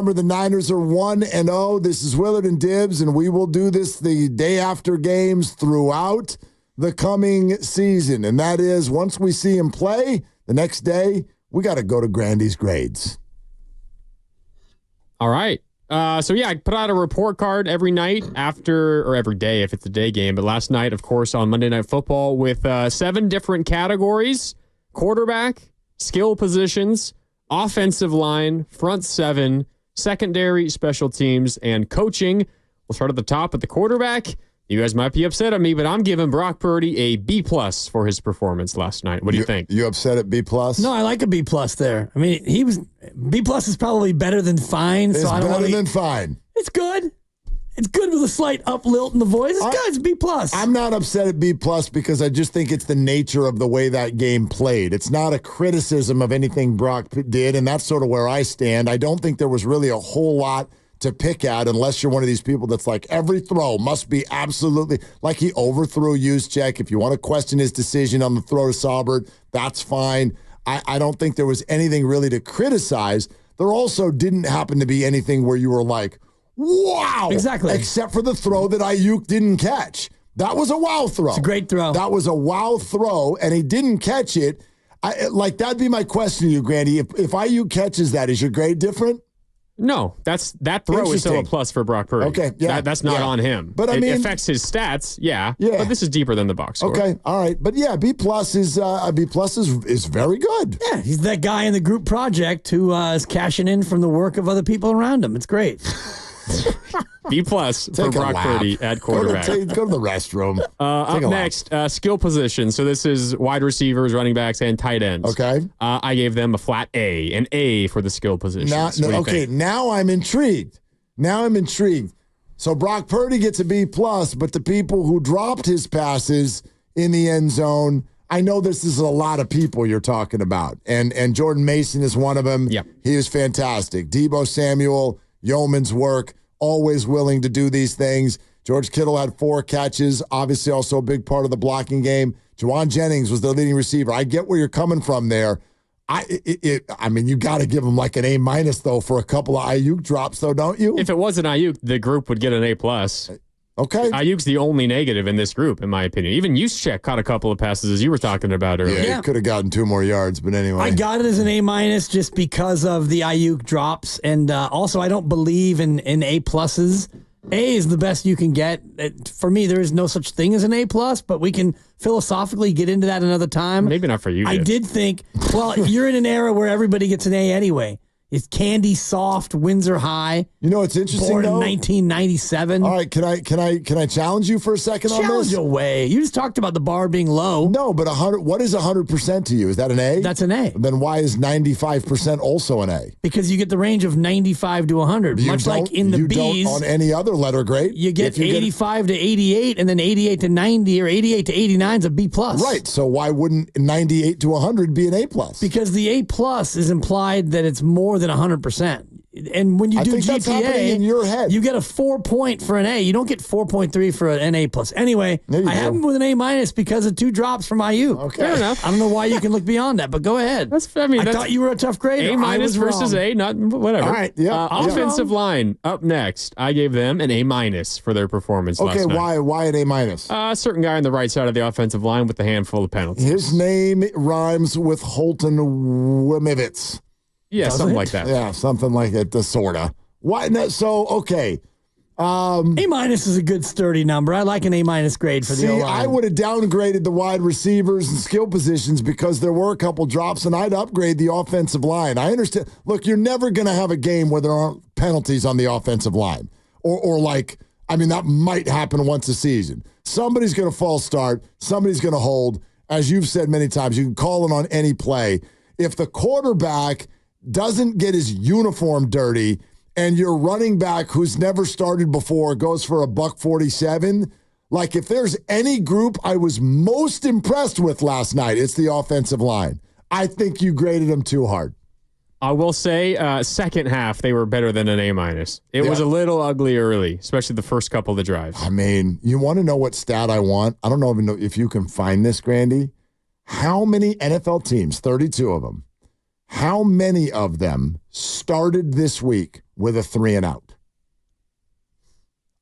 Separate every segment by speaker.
Speaker 1: Remember, the Niners are 1-0. This is Willard and Dibs, and we will do this the day after games throughout the coming season. And that is, once we see him play, the next day, we got to go to Grandi's grades.
Speaker 2: All right. I put out a report card every night or every day if it's a day game. But last night, of course, on Monday Night Football with 7 different categories: quarterback, skill positions, offensive line, front 7, secondary, special teams, and coaching. We'll start at the top at the quarterback. You guys might be upset at me, but I'm giving Brock Purdy a B+ for his performance last night. What do you think?
Speaker 1: You upset at B+?
Speaker 3: No, I like a B+ there. I mean, B+ is probably better than fine.
Speaker 1: It's better than fine.
Speaker 3: It's good. It's good with a slight up lilt in the voice. It's good. It's B+.
Speaker 1: I'm not upset at B+ because I just think it's the nature of the way that game played. It's not a criticism of anything Brock did, and that's sort of where I stand. I don't think there was really a whole lot to pick at unless you're one of these people that's like, every throw must be absolutely, like he overthrew Juszczyk. If you want to question his decision on the throw to Saubert, that's fine. I don't think there was anything really to criticize. There also didn't happen to be anything where you were like, wow.
Speaker 3: Exactly.
Speaker 1: Except for the throw that Ayuk didn't catch. That was a wow throw.
Speaker 3: It's a great throw.
Speaker 1: That was a wow throw, and he didn't catch it. That'd be my question to you, Grandi. If Ayuk catches that, is your grade different?
Speaker 2: No, that throw is still a plus for Brock Purdy.
Speaker 1: Okay, yeah.
Speaker 2: That's not on him.
Speaker 1: But
Speaker 2: it affects his stats, yeah. But this is deeper than the box score.
Speaker 1: Okay, all right. But yeah, B+ is very good.
Speaker 3: Yeah, he's that guy in the group project who is cashing in from the work of other people around him. It's great.
Speaker 2: B+ for Brock Purdy at quarterback.
Speaker 1: Go to the restroom.
Speaker 2: Up next, skill position. So this is wide receivers, running backs, and tight ends.
Speaker 1: Okay.
Speaker 2: I gave them a flat A, an A for the skill positions.
Speaker 1: Now I'm intrigued. So Brock Purdy gets a B+, but the people who dropped his passes in the end zone, I know this is a lot of people you're talking about. And Jordan Mason is one of them.
Speaker 2: Yep.
Speaker 1: He was fantastic. Deebo Samuel, yeoman's work, always willing to do these things. George Kittle had 4 catches, obviously also a big part of the blocking game. Juwan Jennings was their leading receiver. I get where you're coming from there. I mean, you got to give him like an A- though for a couple of Ayuk drops, though, don't you?
Speaker 2: If it wasn't Ayuk, the group would get an A+.
Speaker 1: Okay.
Speaker 2: Ayuk's the only negative in this group, in my opinion. Even Juszczyk caught a couple of passes, as you were taling about earlier.
Speaker 1: Yeah, he could have gotten 2 more yards, but anyway.
Speaker 3: I got it as an A- just because of the Ayuk drops, and also I don't believe in A+. A is the best you can get. For me, there is no such thing as an A+, but we can philosophically get into that another time.
Speaker 2: Maybe not for you.
Speaker 3: I did think, well, you're in an era where everybody gets an A anyway. It's candy soft, Windsor High.
Speaker 1: You know, it's interesting.
Speaker 3: Born in 1997.
Speaker 1: All right, can I challenge you for a second on this?
Speaker 3: Challenge away. You just talked about the bar being low.
Speaker 1: No, but 100. What is 100% to you? Is that an A?
Speaker 3: That's an A.
Speaker 1: Then why is 95% also an A?
Speaker 3: Because you get the range of 95 to 100, much like in the
Speaker 1: you
Speaker 3: B's.
Speaker 1: Don't on any other letter grade.
Speaker 3: You get 85 to 88, and then 88 to 90 or 88 to 89 is a B+.
Speaker 1: Right. So why wouldn't 98 to 100 be an A+?
Speaker 3: Because the A+ is implied that it's more than 100%. And when you do
Speaker 1: think that's happening in your head.
Speaker 3: you get a 4 point for an A. You don't get 4.3 for an A+. Anyway, I have him with an A- because of 2 drops from IU.
Speaker 1: Okay.
Speaker 2: Fair enough.
Speaker 3: I don't know why you can look beyond that, but go ahead.
Speaker 2: I
Speaker 3: thought you were a tough grader.
Speaker 2: A- versus A, not whatever.
Speaker 1: All right, yeah.
Speaker 2: Offensive line up next. I gave them an A- for their performance last night.
Speaker 1: Okay, why an A-?
Speaker 2: A certain guy on the right side of the offensive line with a handful of penalties.
Speaker 1: His name rhymes with Holton Wimivitz.
Speaker 2: Yeah, something like that.
Speaker 1: Yeah, something like it, sort of. Why? No, so, okay.
Speaker 3: A- is a good sturdy number. I like an A- grade for the O-line.
Speaker 1: I would have downgraded the wide receivers and skill positions because there were a couple drops, and I'd upgrade the offensive line. I understand. Look, you're never going to have a game where there aren't penalties on the offensive line. That might happen once a season. Somebody's going to false start. Somebody's going to hold. As you've said many times, you can call it on any play. If the quarterback doesn't get his uniform dirty and your running back who's never started before goes for $147, like if there's any group I was most impressed with last night, it's the offensive line. I think you graded them too hard.
Speaker 2: I will say second half, they were better than an A-. It was a little ugly early, especially the first couple of the drives.
Speaker 1: I mean, you want to know what stat I want? I don't know if you can find this, Grandi. How many NFL teams, 32 of them, how many of them started this week with a 3-and-out?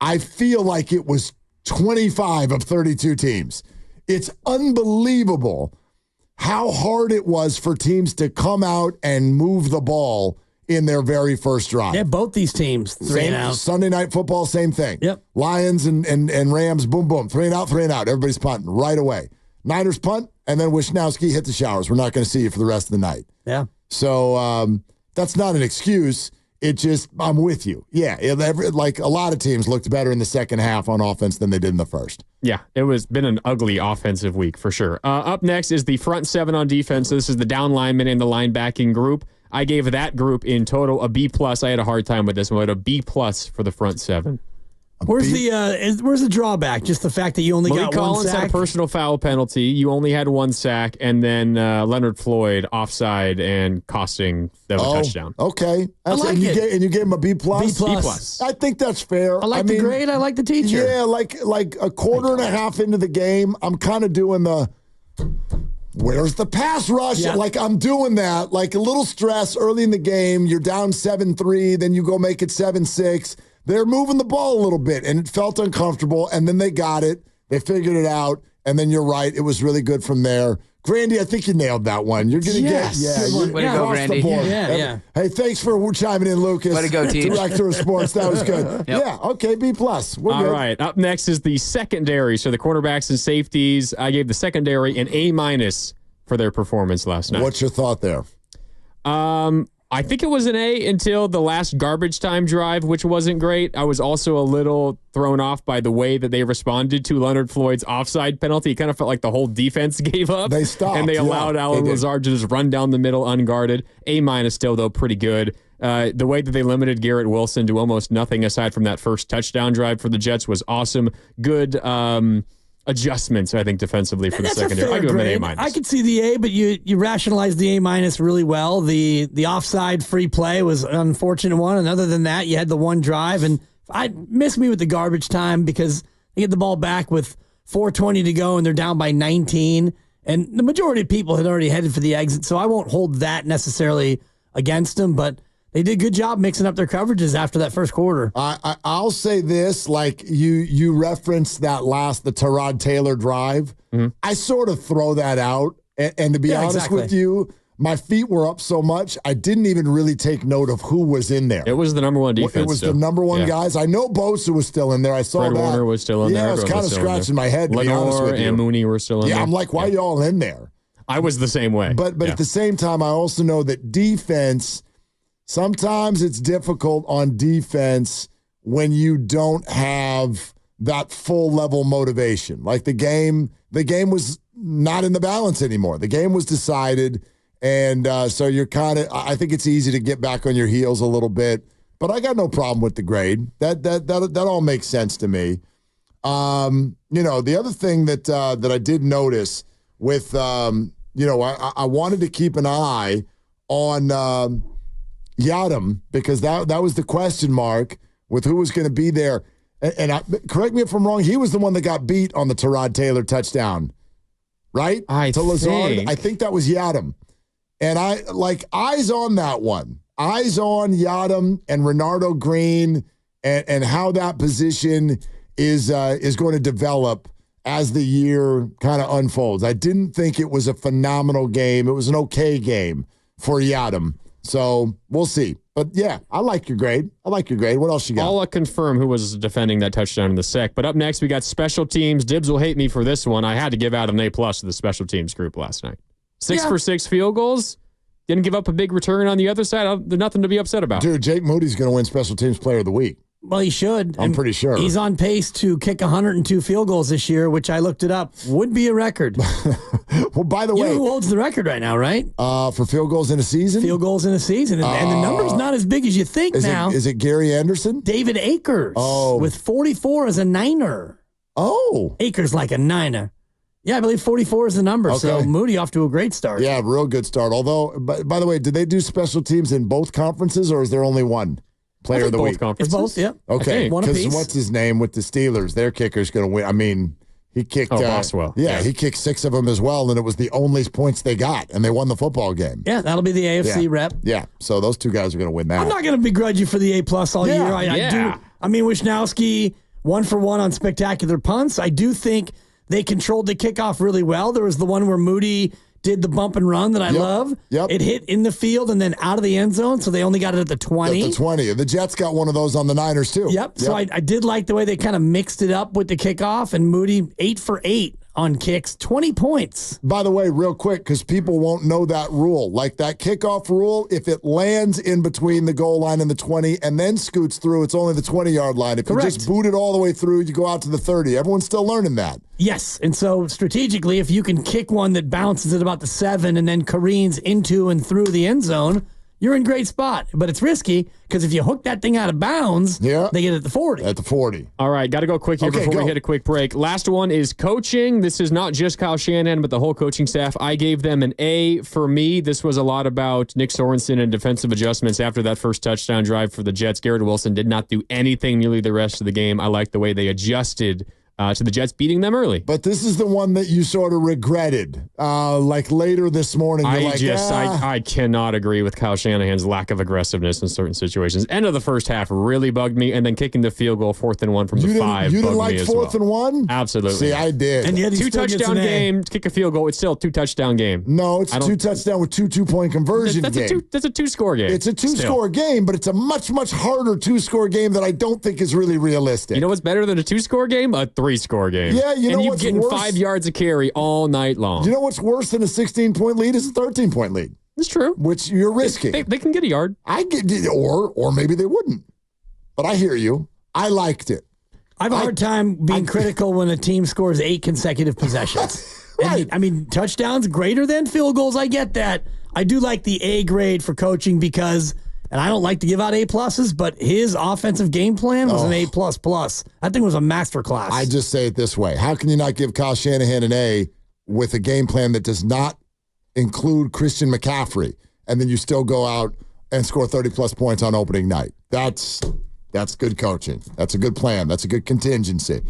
Speaker 1: I feel like it was 25 of 32 teams. It's unbelievable how hard it was for teams to come out and move the ball in their very first drive.
Speaker 3: Yeah, both these teams, 3-and-out.
Speaker 1: Sunday Night Football, same thing.
Speaker 3: Yep.
Speaker 1: Lions and Rams, boom, boom, 3-and-out, 3-and-out. Everybody's punting right away. Niners punt, and then Wisnowski hit the showers. We're not going to see you for the rest of the night.
Speaker 3: Yeah.
Speaker 1: So that's not an excuse. It just, I'm with you. Yeah, like a lot of teams looked better in the second half on offense than they did in the first.
Speaker 2: Yeah, it was been an ugly offensive week for sure. Up next is the front seven on defense. This is the down lineman and the linebacking group. I gave that group in total a B+. I had a hard time with this one. I had a B+ for the front seven.
Speaker 3: Where's the drawback? Just the fact that you only
Speaker 2: Malik
Speaker 3: got one
Speaker 2: Collins
Speaker 3: sack?
Speaker 2: had a personal foul penalty. You only had one sack, and then Leonard Floyd offside and costing them a touchdown.
Speaker 1: Okay.
Speaker 3: I like it.
Speaker 1: And you gave him a B+?
Speaker 3: B+.
Speaker 1: I think that's fair.
Speaker 3: I like the grade. I like the teacher.
Speaker 1: Yeah, like a quarter and a half into the game, I'm kind of doing the where's the pass rush?
Speaker 3: Yeah.
Speaker 1: Like I'm doing that. Like a little stress early in the game. You're down 7-3, then you go make it 7-6. They're moving the ball a little bit, and it felt uncomfortable, and then they got it. They figured it out, and then you're right. It was really good from there. Grandi, I think you nailed that one. You're going to
Speaker 3: Way to go,
Speaker 4: Grandi.
Speaker 3: Yeah.
Speaker 1: Hey, thanks for chiming in, Lucas.
Speaker 4: Way to go, team.
Speaker 1: Director of Sports. That was good.
Speaker 4: Yep.
Speaker 1: Yeah, okay, B+. We're
Speaker 2: All
Speaker 1: good.
Speaker 2: right. Up next is the secondary. So the cornerbacks and safeties. I gave the secondary an A- for their performance last night.
Speaker 1: What's your thought there?
Speaker 2: I think it was an A until the last garbage time drive, which wasn't great. I was also a little thrown off by the way that they responded to Leonard Floyd's offside penalty. It kind of felt like the whole defense gave up.
Speaker 1: They stopped.
Speaker 2: And they allowed Alan
Speaker 1: did.
Speaker 2: Lazard to just run down the middle unguarded. A- still, though, pretty good. The way that they limited Garrett Wilson to almost nothing aside from that first touchdown drive for the Jets was awesome. Good adjustments, I think, defensively for the secondary. I give them an A-.
Speaker 3: I could see the A, but you rationalized the A- really well. The offside free play was an unfortunate one, and other than that, you had the one drive, and I miss me with the garbage time because they get the ball back with 4:20 to go, and they're down by 19, and the majority of people had already headed for the exit, so I won't hold that necessarily against them, but they did a good job mixing up their coverages after that first quarter.
Speaker 1: I'll say this, like you referenced the Tyrod Taylor drive. Mm-hmm. I sort of throw that out. And to be honest with you, my feet were up so much, I didn't even really take note of who was in there.
Speaker 2: It was the number one defense.
Speaker 1: It was the number one guys. I know Bosa was still in there. I saw
Speaker 2: Fred
Speaker 1: that.
Speaker 2: Warner was still in there.
Speaker 1: Yeah, I was kind of scratching my head, to be honest with you.
Speaker 2: and Mooney were still in there.
Speaker 1: Yeah, I'm like, why are y'all in there?
Speaker 2: I was the same way.
Speaker 1: But at the same time, I also know that defense, sometimes it's difficult on defense when you don't have that full level motivation. Like the game was not in the balance anymore. The game was decided, and so you're kind of. I think it's easy to get back on your heels a little bit, but I got no problem with the grade. That all makes sense to me. The other thing that I did notice with I wanted to keep an eye on. Yadam, because that was the question mark with who was going to be there. And correct me if I'm wrong, he was the one that got beat on the Tyrod Taylor touchdown, right? To Lazard. I think that was Yadam. And I like eyes on that one. Eyes on Yadam and Renardo Green and how that position is going to develop as the year kind of unfolds. I didn't think it was a phenomenal game. It was an okay game for Yadam. So we'll see. But yeah, I like your grade. What else you got?
Speaker 2: I'll confirm who was defending that touchdown in the sec. But up next, we got special teams. Dibs will hate me for this one. I had to give out an A+ to the special teams group last night. 6 for 6 field goals. Didn't give up a big return on the other side. There's nothing to be upset about.
Speaker 1: Dude, Jake Moody's going to win special teams player of the week.
Speaker 3: Well, he should.
Speaker 1: I'm pretty sure.
Speaker 3: He's on pace to kick 102 field goals this year, which I looked it up, would be a record.
Speaker 1: Well, by the way,
Speaker 3: who holds the record right now, right?
Speaker 1: For field goals in a season?
Speaker 3: Field goals in a season. And the number's not as big as you think now.
Speaker 1: Is it Gary Anderson?
Speaker 3: David Akers with 44 as a niner.
Speaker 1: Oh.
Speaker 3: Akers like a niner. Yeah, I believe 44 is the number.
Speaker 1: Okay.
Speaker 3: So Moody off to a great start.
Speaker 1: Yeah, real good start. Although, by the way, did they do special teams in both conferences, or is there only one player of the week?
Speaker 2: Conferences.
Speaker 3: It's both, yeah.
Speaker 1: Okay,
Speaker 3: one apiece.
Speaker 1: because what's his name with the Steelers? Their kicker's going to win. I mean, He kicked.
Speaker 2: Boswell.
Speaker 1: Yeah, he kicked 6 of them as well, and it was the only points they got, and they won the football game.
Speaker 3: Yeah, that'll be the AFC rep.
Speaker 1: Yeah, so those 2 guys are going to win that.
Speaker 3: I'm not going to begrudge you for the A+ all year. I do. I mean, Wisnowski 1 for 1 on spectacular punts. I do think they controlled the kickoff really well. There was the one where Moody did the bump and run that I love.
Speaker 1: Yep.
Speaker 3: It hit in the field and then out of the end zone, so they only got it at the 20.
Speaker 1: At the 20. The Jets got one of those on the Niners, too.
Speaker 3: Yep. So I did like the way they kind of mixed it up with the kickoff, and Moody 8 for 8 on kicks, 20 points.
Speaker 1: By the way, real quick, because people won't know that rule. Like that kickoff rule, if it lands in between the goal line and the 20 and then scoots through, it's only the 20-yard line. If you just boot it all the way through, you go out to the 30. Everyone's still learning that.
Speaker 3: Yes, and so strategically, if you can kick one that bounces at about the 7 and then careens into and through the end zone, you're in great spot. But it's risky because if you hook that thing out of bounds, they get it at the 40.
Speaker 1: At the 40.
Speaker 2: All right, got to go quick here before we hit a quick break. Last one is coaching. This is not just Kyle Shanahan, but the whole coaching staff. I gave them an A for me. This was a lot about Nick Sorensen and defensive adjustments after that first touchdown drive for the Jets. Garrett Wilson did not do anything nearly the rest of the game. I like the way they adjusted to the Jets beating them early.
Speaker 1: But this is the one that you sort of regretted. Like later this morning, you're
Speaker 2: I cannot agree with Kyle Shanahan's lack of aggressiveness in certain situations. End of the first half really bugged me, and then kicking the field goal 4th and 1 from the 5
Speaker 1: You didn't
Speaker 2: bugged
Speaker 1: like
Speaker 2: me as
Speaker 1: 4th and 1?
Speaker 2: Absolutely.
Speaker 1: See, I did.
Speaker 3: And yet
Speaker 2: 2 touchdown game, kick a field goal. It's still a 2 touchdown game.
Speaker 1: No, it's a 2 touchdown with 2 2-point conversion game.
Speaker 2: That's a 2-score game.
Speaker 1: It's a 2-score game, but it's a much, much harder 2-score game that I don't think is really realistic.
Speaker 2: You know what's better than a 2-score game? A 3-score game.
Speaker 1: Yeah, you know what's
Speaker 2: getting
Speaker 1: worse?
Speaker 2: 5 yards of carry all night long.
Speaker 1: You know what's worse than a 16-point lead is a 13-point lead.
Speaker 2: It's true.
Speaker 1: Which you're risking.
Speaker 2: They can get a yard.
Speaker 1: I get, or maybe they wouldn't. But I hear you. I liked it.
Speaker 3: I have a hard time being critical when a team scores 8 consecutive possessions.
Speaker 1: Right.
Speaker 3: I mean, touchdowns greater than field goals. I get that. I do like the A grade for coaching because, and I don't like to give out A pluses, but his offensive game plan was an A++. That thing was a masterclass.
Speaker 1: I just say it this way. How can you not give Kyle Shanahan an A with a game plan that does not include Christian McCaffrey, and then you still go out and score 30-plus points on opening night? That's good coaching. That's a good plan. That's a good contingency.